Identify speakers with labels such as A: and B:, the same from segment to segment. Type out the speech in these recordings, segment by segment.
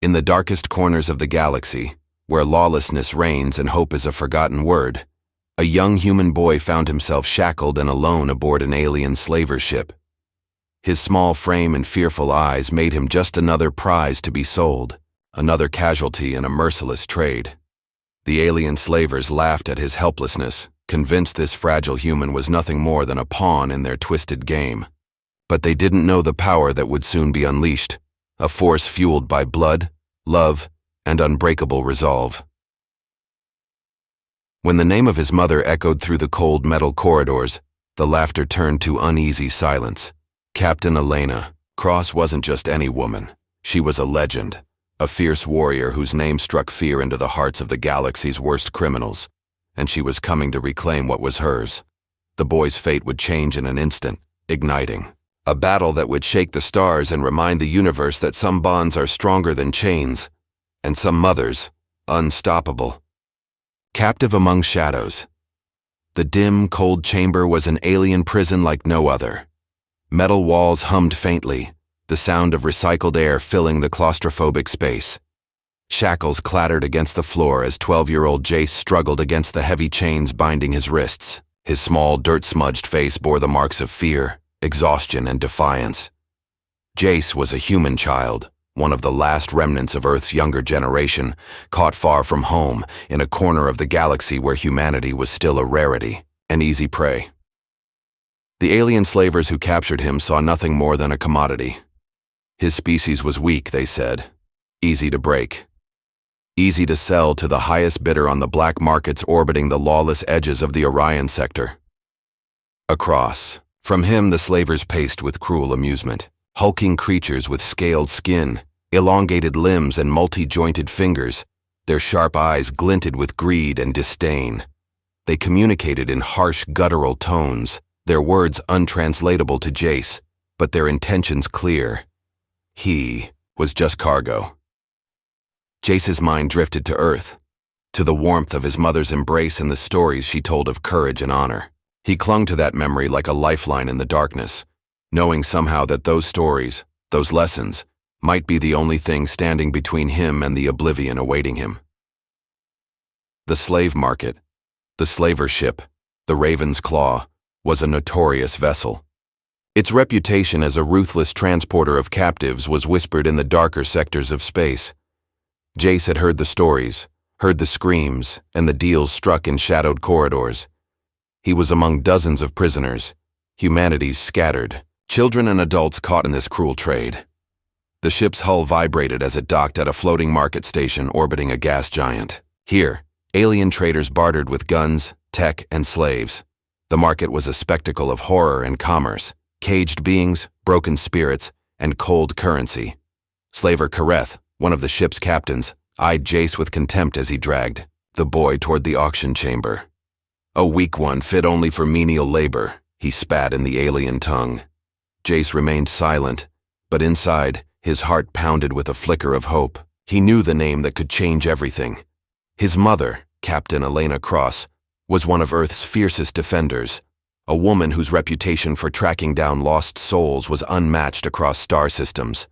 A: In the darkest corners of the galaxy, where lawlessness reigns and hope is a forgotten word, a young human boy found himself shackled and alone aboard an alien slaver ship. His small frame and fearful eyes made him just another prize to be sold, another casualty in a merciless trade. The alien slavers laughed at his helplessness, convinced this fragile human was nothing more than a pawn in their twisted game. But they didn't know the power that would soon be unleashed, a force fueled by blood, love, and unbreakable resolve. When the name of his mother echoed through the cold metal corridors, the laughter turned to uneasy silence. Captain Elena Cross wasn't just any woman. She was a legend, a fierce warrior whose name struck fear into the hearts of the galaxy's worst criminals, and she was coming to reclaim what was hers. The boy's fate would change in an instant, igniting a battle that would shake the stars and remind the universe that some bonds are stronger than chains, and some mothers, unstoppable. Captive among shadows. The dim, cold chamber was an alien prison like no other. Metal walls hummed faintly, the sound of recycled air filling the claustrophobic space. Shackles clattered against the floor as 12-year-old Jace struggled against the heavy chains binding his wrists. His small, dirt-smudged face bore the marks of fear, exhaustion, and defiance. Jace was a human child, one of the last remnants of Earth's younger generation, caught far from home in a corner of the galaxy where humanity was still a rarity, an easy prey. The alien slavers who captured him saw nothing more than a commodity. His species was weak, they said, easy to break, easy to sell to the highest bidder on the black markets orbiting the lawless edges of the Orion sector. Across. From him the slavers paced with cruel amusement, hulking creatures with scaled skin, elongated limbs, and multi-jointed fingers. Their sharp eyes glinted with greed and disdain. They communicated in harsh, guttural tones, their words untranslatable to Jace, but their intentions clear. He was just cargo. Jace's mind drifted to Earth, to the warmth of his mother's embrace and the stories she told of courage and honor. He clung to that memory like a lifeline in the darkness, knowing somehow that those stories, those lessons, might be the only thing standing between him and the oblivion awaiting him. The slave market, the slaver ship, the Raven's Claw, was a notorious vessel. Its reputation as a ruthless transporter of captives was whispered in the darker sectors of space. Jace had heard the stories, heard the screams, and the deals struck in shadowed corridors. He was among dozens of prisoners, humanities scattered, children and adults caught in this cruel trade. The ship's hull vibrated as it docked at a floating market station orbiting a gas giant. Here, alien traders bartered with guns, tech, and slaves. The market was a spectacle of horror and commerce, caged beings, broken spirits, and cold currency. Slaver Kareth, one of the ship's captains, eyed Jace with contempt as he dragged the boy toward the auction chamber. A weak one fit only for menial labor, he spat in the alien tongue. Jace remained silent, but inside, his heart pounded with a flicker of hope. He knew the name that could change everything. His mother, Captain Elena Cross, was one of Earth's fiercest defenders, a woman whose reputation for tracking down lost souls was unmatched across star systems.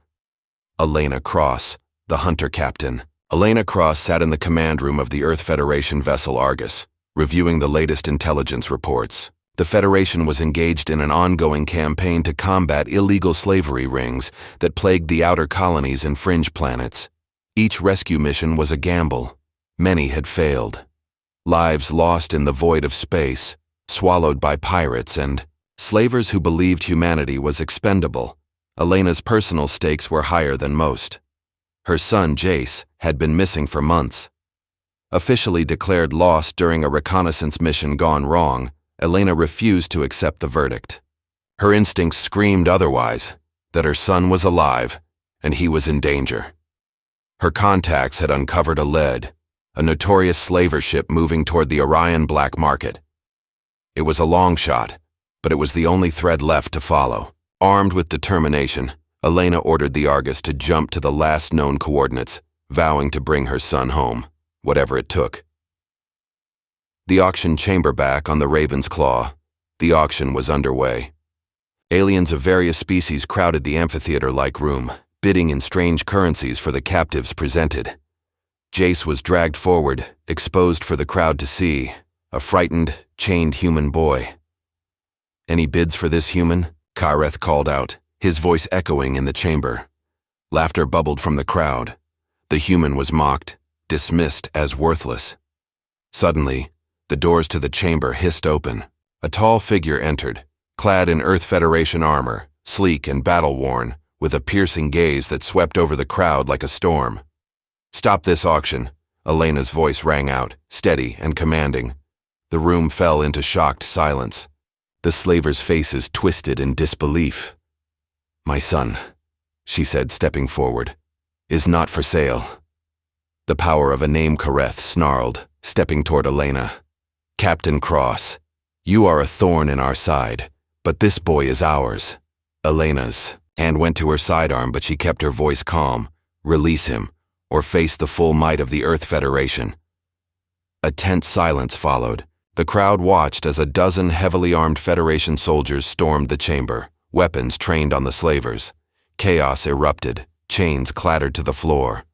A: Elena Cross, the hunter captain. Elena Cross sat in the command room of the Earth Federation vessel Argus, reviewing the latest intelligence reports. The Federation was engaged in an ongoing campaign to combat illegal slavery rings that plagued the outer colonies and fringe planets. Each rescue mission was a gamble. Many had failed. Lives lost in the void of space, swallowed by pirates and slavers who believed humanity was expendable. Elena's personal stakes were higher than most. Her son, Jace, had been missing for months. Officially declared lost during a reconnaissance mission gone wrong, Elena refused to accept the verdict. Her instincts screamed otherwise, that her son was alive, and he was in danger. Her contacts had uncovered a lead, a notorious slaver ship moving toward the Orion black market. It was a long shot, but it was the only thread left to follow. Armed with determination, Elena ordered the Argus to jump to the last known coordinates, vowing to bring her son home, whatever it took. The auction chamber back on the Raven's Claw. The auction was underway. Aliens of various species crowded the amphitheater-like room, bidding in strange currencies for the captives presented. Jace was dragged forward, exposed for the crowd to see, a frightened, chained human boy. "Any bids for this human?" Kareth called out, his voice echoing in the chamber. Laughter bubbled from the crowd. The human was mocked, dismissed as worthless. Suddenly, the doors to the chamber hissed open. A tall figure entered, clad in Earth Federation armor, sleek and battle-worn, with a piercing gaze that swept over the crowd like a storm. "Stop this auction," Elena's voice rang out, steady and commanding. The room fell into shocked silence. The slavers' faces twisted in disbelief. "My son," she said, stepping forward, "is not for sale." The power of a name Kareth snarled, stepping toward Elena. "Captain Cross, you are a thorn in our side, but this boy is ours." Elena's hand went to her sidearm, but she kept her voice calm. "Release him, or face the full might of the Earth Federation." A tense silence followed. The crowd watched as a dozen heavily armed Federation soldiers stormed the chamber, weapons trained on the slavers. Chaos erupted, chains clattered to the floor.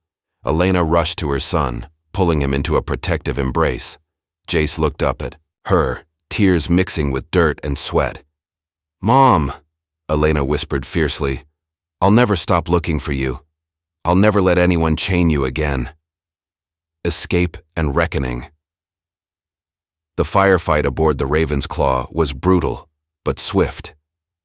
A: Elena rushed to her son, pulling him into a protective embrace. Jace looked up at her, tears mixing with dirt and sweat. "Mom," Elena whispered fiercely, "I'll never stop looking for you. I'll never let anyone chain you again." Escape and reckoning. The firefight aboard the Raven's Claw was brutal, but swift.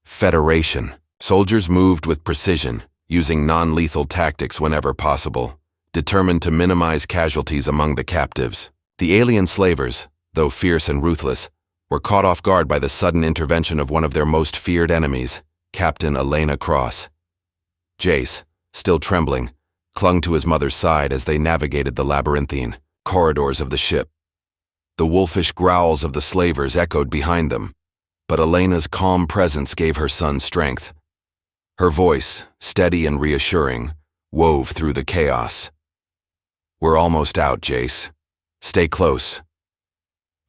A: Federation. Soldiers moved with precision, using non-lethal tactics whenever possible, determined to minimize casualties among the captives. The alien slavers, though fierce and ruthless, were caught off guard by the sudden intervention of one of their most feared enemies, Captain Elena Cross. Jace, still trembling, clung to his mother's side as they navigated the labyrinthine corridors of the ship. The wolfish growls of the slavers echoed behind them, but Elena's calm presence gave her son strength. Her voice, steady and reassuring, wove through the chaos. "We're almost out, Jace. Stay close."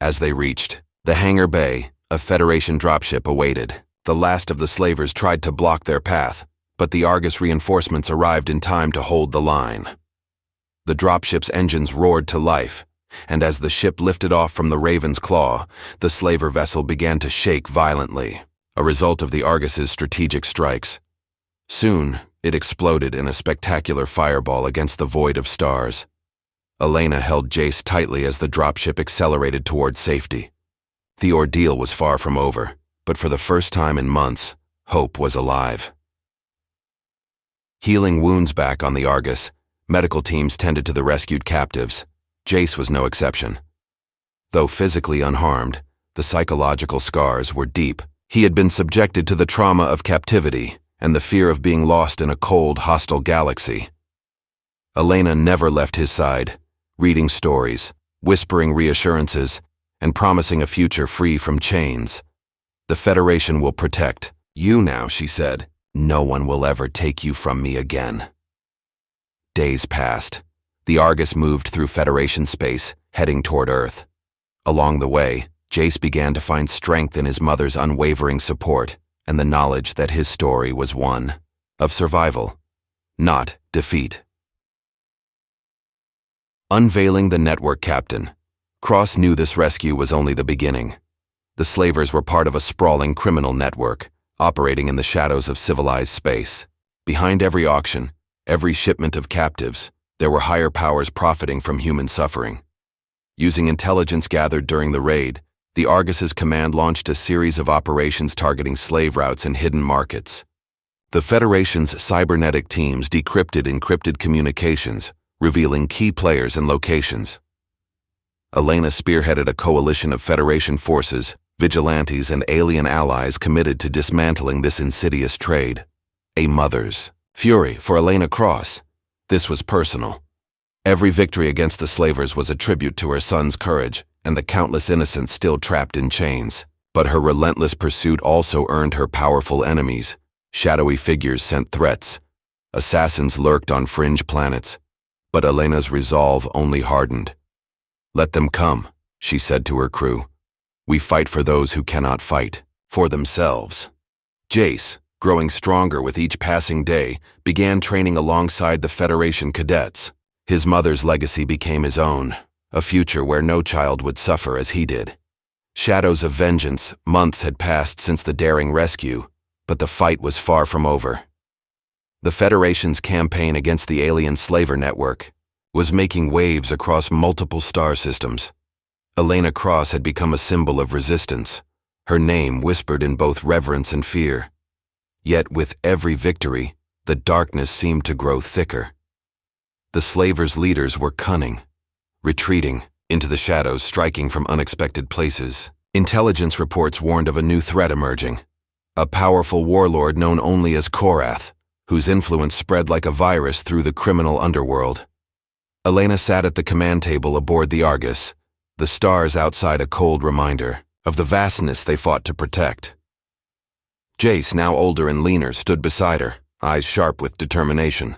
A: As they reached the hangar bay, a Federation dropship awaited. The last of the slavers tried to block their path, but the Argus reinforcements arrived in time to hold the line. The dropship's engines roared to life, and as the ship lifted off from the Raven's Claw, the slaver vessel began to shake violently, a result of the Argus's strategic strikes. Soon, it exploded in a spectacular fireball against the void of stars. Elena held Jace tightly as the dropship accelerated toward safety. The ordeal was far from over, but for the first time in months, hope was alive. Healing wounds back on the Argus, medical teams tended to the rescued captives. Jace was no exception. Though physically unharmed, the psychological scars were deep. He had been subjected to the trauma of captivity and the fear of being lost in a cold, hostile galaxy. Elena never left his side, reading stories, whispering reassurances, and promising a future free from chains. "The Federation will protect you now," she said. "No one will ever take you from me again." Days passed. The Argus moved through Federation space, heading toward Earth. Along the way, Jace began to find strength in his mother's unwavering support and the knowledge that his story was one of survival, not defeat. Unveiling the network captain. Cross knew this rescue was only the beginning. The slavers were part of a sprawling criminal network, operating in the shadows of civilized space. Behind every auction, every shipment of captives, there were higher powers profiting from human suffering. Using intelligence gathered during the raid, the Argus's command launched a series of operations targeting slave routes and hidden markets. The Federation's cybernetic teams decrypted encrypted communications, revealing key players and locations. Elena spearheaded a coalition of Federation forces, vigilantes, and alien allies committed to dismantling this insidious trade. A mother's fury for Elena Cross. This was personal. Every victory against the slavers was a tribute to her son's courage and the countless innocents still trapped in chains. But her relentless pursuit also earned her powerful enemies. Shadowy figures sent threats. Assassins lurked on fringe planets. But Elena's resolve only hardened. "Let them come," she said to her crew. "We fight for those who cannot fight for themselves." Jace, growing stronger with each passing day, began training alongside the Federation cadets. His mother's legacy became his own, a future where no child would suffer as he did. Shadows of vengeance, months had passed since the daring rescue, but the fight was far from over. The Federation's campaign against the alien slaver network was making waves across multiple star systems. Elena Cross had become a symbol of resistance, her name whispered in both reverence and fear. Yet with every victory, the darkness seemed to grow thicker. The slavers' leaders were cunning, retreating into the shadows, striking from unexpected places. Intelligence reports warned of a new threat emerging, a powerful warlord known only as Korath, whose influence spread like a virus through the criminal underworld. Elena sat at the command table aboard the Argus, the stars outside a cold reminder of the vastness they fought to protect. Jace, now older and leaner, stood beside her, eyes sharp with determination.